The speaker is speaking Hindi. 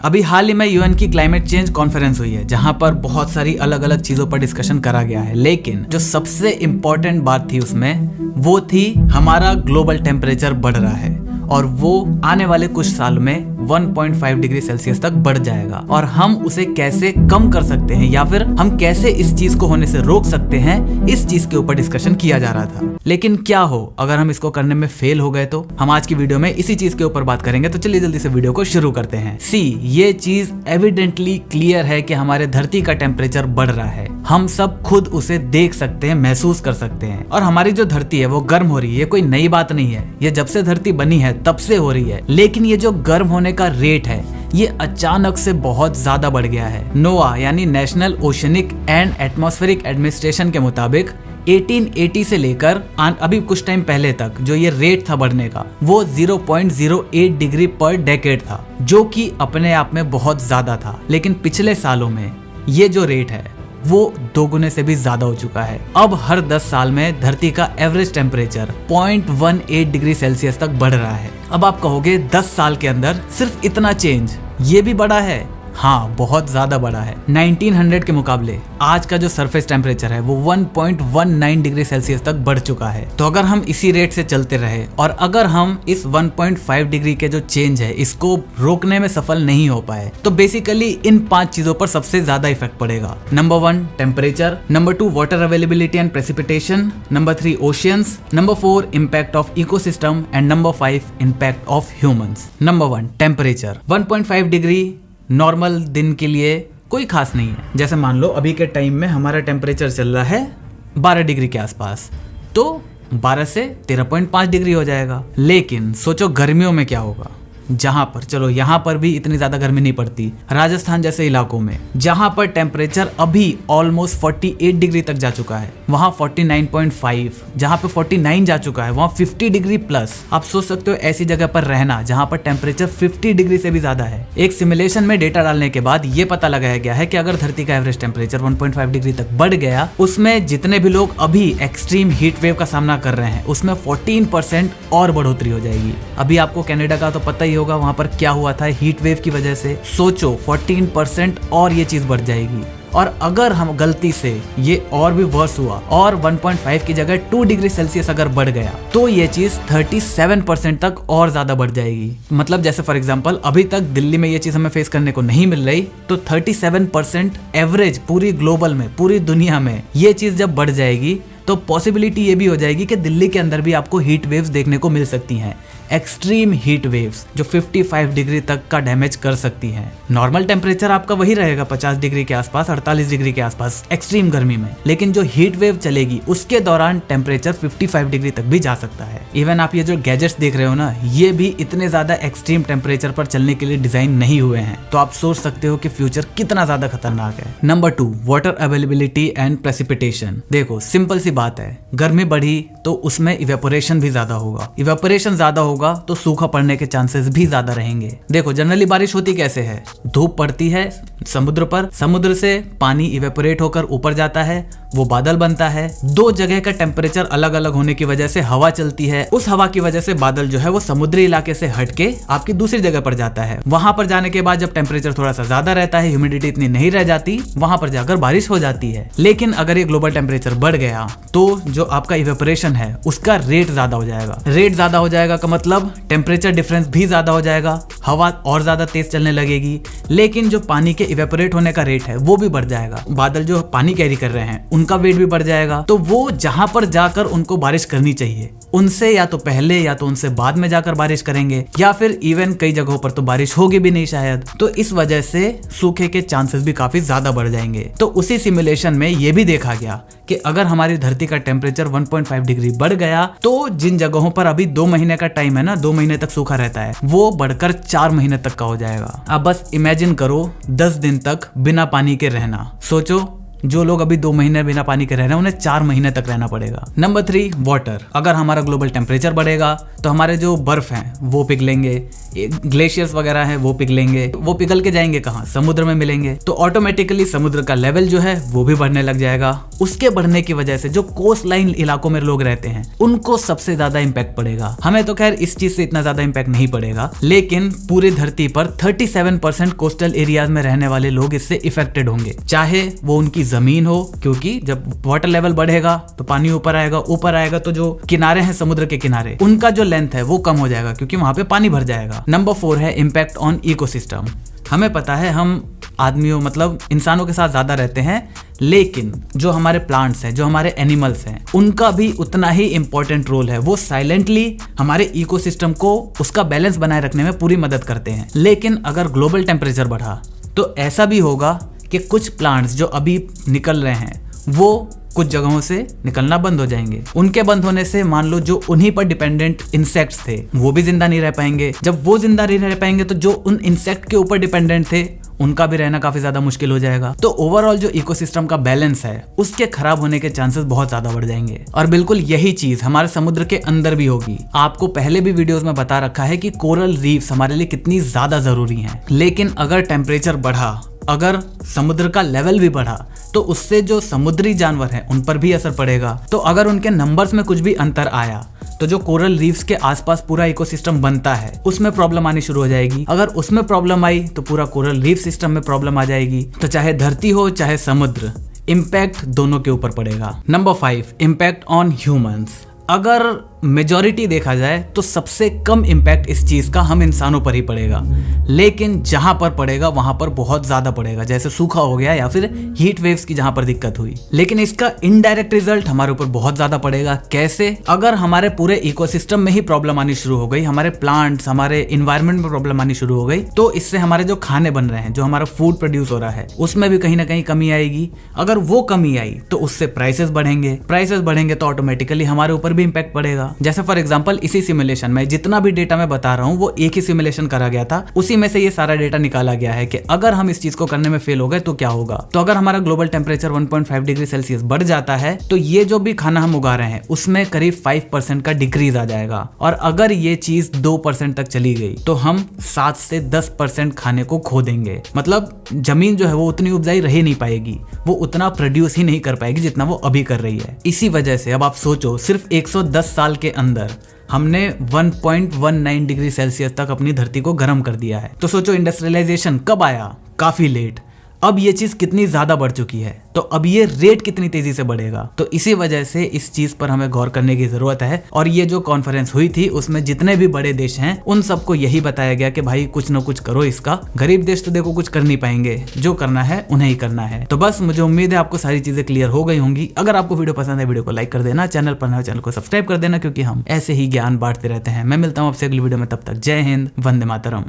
अभी हाल ही में यूएन की क्लाइमेट चेंज कॉन्फ्रेंस हुई है, जहां पर बहुत सारी अलग अलग चीजों पर डिस्कशन करा गया है, लेकिन जो सबसे इम्पोर्टेंट बात थी उसमें वो थी हमारा ग्लोबल टेम्परेचर बढ़ रहा है और वो आने वाले कुछ साल में 1.5 डिग्री सेल्सियस तक बढ़ जाएगा और हम उसे कैसे कम कर सकते हैं या फिर हम कैसे इस चीज को होने से रोक सकते हैं, इस चीज के ऊपर डिस्कशन किया जा रहा था। लेकिन क्या हो अगर हम इसको करने में फेल हो गए तो? हम आज की वीडियो में इसी चीज के ऊपर बात करेंगे, तो चलिए जल्दी से वीडियो को शुरू करते हैं। ये चीज एविडेंटली क्लियर है कि हमारे धरती का टेम्परेचर बढ़ रहा है। हम सब खुद उसे देख सकते हैं, महसूस कर सकते हैं और हमारी जो धरती है वो गर्म हो रही है। ये कोई नई बात नहीं है, ये जब से धरती बनी है तब से हो रही है। लेकिन ये जो गर्म होने का रेट है ये अचानक से बहुत ज्यादा बढ़ गया है। नोआ यानी national oceanic and atmospheric administration के मुताबिक 1880 से लेकर अभी कुछ टाइम पहले तक जो ये रेट था बढ़ने का वो 0.08 डिग्री पर डेकेड था, जो कि अपने आप में बहुत ज्यादा था। लेकिन पिछले सालों में ये जो रेट है वो 2 गुने से भी ज्यादा हो चुका है। अब हर 10 साल में धरती का एवरेज टेम्परेचर 0.18 डिग्री सेल्सियस तक बढ़ रहा है। अब आप कहोगे 10 साल के अंदर सिर्फ इतना चेंज, ये भी बड़ा है? हाँ, बहुत ज्यादा बड़ा है। 1900 के मुकाबले आज का जो सरफेस टेम्परेचर है वो 1.19 डिग्री सेल्सियस तक बढ़ चुका है। तो अगर हम इसी रेट से चलते रहे और अगर हम इस 1.5 डिग्री के जो चेंज है इसको रोकने में सफल नहीं हो पाए तो बेसिकली इन 5 चीजों पर सबसे ज्यादा इफेक्ट पड़ेगा। Number 1 temperature, number 2 water availability and precipitation, number 3 oceans, number 4 impact of ecosystem and number 5 impact of humans. Number 1 temperature. 1.5 degree normal दिन के लिए कोई खास नहीं है। जैसे मान लो अभी के टाइम में हमारा टेम्परेचर चल रहा है 12 डिग्री के आसपास, तो 12 से 13.5 डिग्री हो जाएगा। लेकिन सोचो गर्मियों में क्या होगा, जहां पर चलो यहाँ पर भी इतनी ज्यादा गर्मी नहीं पड़ती, राजस्थान जैसे इलाकों में जहां पर टेम्परेचर अभी ऑलमोस्ट 48 डिग्री तक जा चुका है, वहां 49.5, जहां पे 49 जा चुका है वहां 50 डिग्री प्लस। आप सोच सकते हो ऐसी जगह पर रहना जहां पर टेम्परेचर 50 डिग्री से भी ज्यादा है। एक सिमुलेशन में डेटा डालने के बाद ये पता लगाया गया है कि अगर धरती का एवरेज टेम्परेचर 1.5 डिग्री तक बढ़ गया, उसमें जितने भी लोग अभी एक्सट्रीम हीट वेव का सामना कर रहे हैं उसमें 14% और बढ़ोतरी हो जाएगी। अभी आपको कनाडा का तो पता ही होगा वहां पर क्या हुआ था हीट वेव की वजह से। सोचो 14% और ये चीज बढ़ जाएगी। और अगर हम गलती से ये और भी वर्स हुआ और 1.5 की जगह 2 डिग्री सेल्सियस अगर बढ़ गया तो ये चीज 37% तक और ज्यादा बढ़ जाएगी। मतलब जैसे फॉर एग्जांपल अभी तक दिल्ली में ये चीज हमें फेस करने को नहीं मिल रही, तो 37% एवरेज पूरी ग्लोबल में, पूरी दुनिया में ये चीज जब बढ़ जाएगी तो पॉसिबिलिटी ये भी हो जाएगी कि दिल्ली के अंदर भी आपको हीट वेव्स देखने को मिल सकती हैं। एक्सट्रीम हीट वेव्स जो 55 डिग्री तक का डैमेज कर सकती हैं। नॉर्मल टेम्परेचर आपका वही रहेगा 50 डिग्री के आसपास, 48 डिग्री के आसपास एक्सट्रीम गर्मी में, लेकिन जो हीट वेव चलेगी उसके दौरान टेम्परेचर 55 डिग्री तक भी जा सकता है। इवन आप ये जो गैजेट्स देख रहे हो ना, ये भी इतने ज्यादा एक्सट्रीम टेम्परेचर पर चलने के लिए डिजाइन नहीं हुए हैं, तो आप सोच सकते हो कि फ्यूचर कितना ज्यादा खतरनाक है। Number 2 water availability and precipitation. देखो सिंपल सी बात है, गर्मी बढ़ी तो उसमें इवेपोरेशन भी ज्यादा होगा, इवेपोरेशन ज्यादा होगा तो सूखा पड़ने के चांसेस भी ज्यादा रहेंगे। देखो जनरली बारिश होती कैसे है, धूप पड़ती है समुद्र पर, समुद्र से पानी इवेपोरेट होकर ऊपर जाता है, वो बादल बनता है। 2 जगह का टेम्परेचर अलग अलग होने की वजह से हवा चलती है, उस हवा की वजह से बादल जो है वो समुद्री इलाके से हटके आपकी दूसरी जगह पर जाता है। वहां पर जाने के बाद जब टेम्परेचर थोड़ा सा ज्यादा रहता है, ह्यूमिडिटी इतनी नहीं रह जाती, वहां पर जाकर बारिश हो जाती है। लेकिन अगर ये ग्लोबल टेम्परेचर बढ़ गया तो जो आपका इवेपोरेशन है उसका रेट ज्यादा हो जाएगा। रेट ज्यादा हो जाएगा का मतलब टेम्परेचर डिफरेंस भी ज्यादा हो जाएगा, हवा और ज्यादा तेज चलने लगेगी, लेकिन जो पानी के इवेपोरेट होने का रेट है वो भी बढ़ जाएगा। बादल जो पानी कैरी कर रहे हैं उनका वेट भी बढ़ जाएगा, तो वो जहां पर जाकर उनको बारिश करनी चाहिए उनसे या तो पहले या तो उनसे बाद में जाकर बारिश करेंगे, या फिर इवन कई जगहों पर तो बारिश होगी भी नहीं शायद। तो इस वजह से सूखे के चांसेस भी काफी ज्यादा बढ़ जाएंगे। तो उसी सिमुलेशन में ये भी देखा गया कि अगर हमारी धरती का टेम्परेचर 1.5 डिग्री बढ़ गया तो जिन जगहों पर अभी 2 महीने का टाइम है ना, 2 महीने तक सूखा रहता है, वो बढ़कर 4 महीने तक का हो जाएगा। अब बस इमेजिन करो 10 दिन तक बिना पानी के रहना। सोचो जो लोग अभी 2 महीने बिना पानी के रह रहे हैं उन्हें 4 महीने तक रहना पड़ेगा। Number 3 water. अगर हमारा ग्लोबल टेम्परेचर बढ़ेगा तो हमारे जो बर्फ हैं वो पिघलेंगे, ग्लेशियर्स वगैरह हैं वो पिघलेंगे। वो पिघल के जाएंगे कहाँ? समुद्र में मिलेंगे। तो ऑटोमेटिकली समुद्र का लेवल जो है वो भी बढ़ने लग जाएगा। उसके बढ़ने की वजह से जो कोस्ट लाइन इलाकों में लोग रहते हैं उनको सबसे ज्यादा इंपैक्ट पड़ेगा। हमें तो खैर इस चीज से इतना ज्यादा इंपैक्ट नहीं पड़ेगा, लेकिन पूरी धरती पर 37% कोस्टल एरियाज में रहने वाले लोग इससे इफेक्टेड होंगे, चाहे वो उनकी जमीन हो, क्योंकि जब वाटर लेवल बढ़ेगा तो पानी ऊपर आएगा तो जो किनारे हैं समुद्र के किनारे उनका जो लेंथ है वो कम हो जाएगा क्योंकि वहां पे पानी भर जाएगा। नंबर 4 है इम्पैक्ट ऑन इकोसिस्टम। हमें पता है हम आदमियों मतलब इंसानों के साथ ज्यादा रहते हैं, लेकिन जो हमारे प्लांट्स हैं, जो हमारे एनिमल्स हैं, उनका भी उतना ही इंपॉर्टेंट रोल है। वो साइलेंटली हमारे इकोसिस्टम को उसका बैलेंस बनाए रखने में पूरी मदद करते हैं। लेकिन अगर ग्लोबल टेम्परेचर बढ़ा तो ऐसा भी होगा कि कुछ प्लांट्स जो अभी निकल रहे हैं वो कुछ जगहों से निकलना बंद हो जाएंगे। उनके बंद होने से मान लो जो उन्हीं पर डिपेंडेंट इंसेक्ट्स थे वो भी जिंदा नहीं रह पाएंगे। जब वो जिंदा नहीं रह पाएंगे तो जो उन इंसेक्ट के ऊपर डिपेंडेंट थे उनका भी रहना काफी ज्यादा मुश्किल हो जाएगा। तो ओवरऑल जो इकोसिस्टम का बैलेंस है उसके खराब होने के चांसेस बहुत ज्यादा बढ़ जाएंगे। और बिल्कुल यही चीज हमारे समुद्र के अंदर भी होगी। आपको पहले भी वीडियोस में बता रखा है कि कोरल रीफ्स हमारे लिए कितनी ज्यादा जरूरी हैं। लेकिन अगर टेम्परेचर बढ़ा, अगर समुद्र का लेवल भी बढ़ा तो उससे जो समुद्री जानवर हैं उन पर भी असर पड़ेगा। तो अगर उनके नंबर्स में कुछ भी अंतर आया तो जो कोरल रीफ्स के आसपास पूरा इकोसिस्टम बनता है उसमें प्रॉब्लम आनी शुरू हो जाएगी। अगर उसमें प्रॉब्लम आई तो पूरा कोरल रीफ सिस्टम में प्रॉब्लम आ जाएगी। तो चाहे धरती हो चाहे समुद्र, इम्पैक्ट दोनों के ऊपर पड़ेगा। Number 5 impact on humans. अगर मेजॉरिटी देखा जाए तो सबसे कम इम्पैक्ट इस चीज का हम इंसानों पर ही पड़ेगा, लेकिन जहां पर पड़ेगा वहां पर बहुत ज्यादा पड़ेगा, जैसे सूखा हो गया या फिर हीट वेव्स की जहां पर दिक्कत हुई। लेकिन इसका इनडायरेक्ट रिजल्ट हमारे ऊपर बहुत ज्यादा पड़ेगा। कैसे? अगर हमारे पूरे इकोसिस्टम में ही प्रॉब्लम आनी शुरू हो गई, हमारे प्लांट्स, हमारे इन्वायरमेंट में प्रॉब्लम आनी शुरू हो गई, तो इससे हमारे जो खाने बन रहे हैं, जो हमारा फूड प्रोड्यूस हो रहा है, उसमें भी कहीं ना कहीं कमी आएगी। अगर वो कमी आई तो उससे प्राइसेस बढ़ेंगे तो ऑटोमेटिकली हमारे ऊपर भी इम्पैक्ट पड़ेगा। जैसे फॉर एग्जांपल इसी सिमुलेशन में जितना भी डेटा मैं बता रहा हूँ वो एक ही सिमुलेशन करा गया था, उसी में से ये सारा डेटा निकाला गया है कि अगर हम इस चीज को करने में फेल हो गए तो क्या होगा। तो अगर हमारा ग्लोबल टेम्परेचर 1.5 डिग्री सेल्सियस बढ़ जाता है तो ये जो भी खाना हम उगा रहे हैं उसमें करीब 5% का डिक्रीज आ जाएगा। और अगर ये चीज 2% तक चली गई तो हम 7 से 10% खाने को खो देंगे। मतलब जमीन जो है वो उतनी उपजाई रह नहीं पाएगी, वो उतना प्रोड्यूस ही नहीं कर पाएगी जितना वो अभी कर रही है। इसी वजह से अब आप सोचो, सिर्फ 110 साल के अंदर हमने 1.19 डिग्री सेल्सियस तक अपनी धरती को गर्म कर दिया है। तो सोचो इंडस्ट्रियलाइजेशन कब आया? काफी लेट। अब ये चीज कितनी ज्यादा बढ़ चुकी है, तो अब ये रेट कितनी तेजी से बढ़ेगा। तो इसी वजह से इस चीज पर हमें गौर करने की जरूरत है। और ये जो कॉन्फ्रेंस हुई थी उसमें जितने भी बड़े देश हैं उन सबको यही बताया गया कि भाई कुछ ना कुछ करो इसका। गरीब देश तो देखो कुछ कर नहीं पाएंगे, जो करना है उन्हें ही करना है। तो बस मुझे उम्मीद है आपको सारी चीजें क्लियर हो गई होंगी। अगर आपको वीडियो पसंद है वीडियो को लाइक कर देना, चैनल पर नए चैनल को सब्सक्राइब कर देना, क्योंकि हम ऐसे ही ज्ञान बांटते रहते हैं। मैं मिलता हूँ आपसे अगली वीडियो में, तब तक जय हिंद, वंदे मातरम।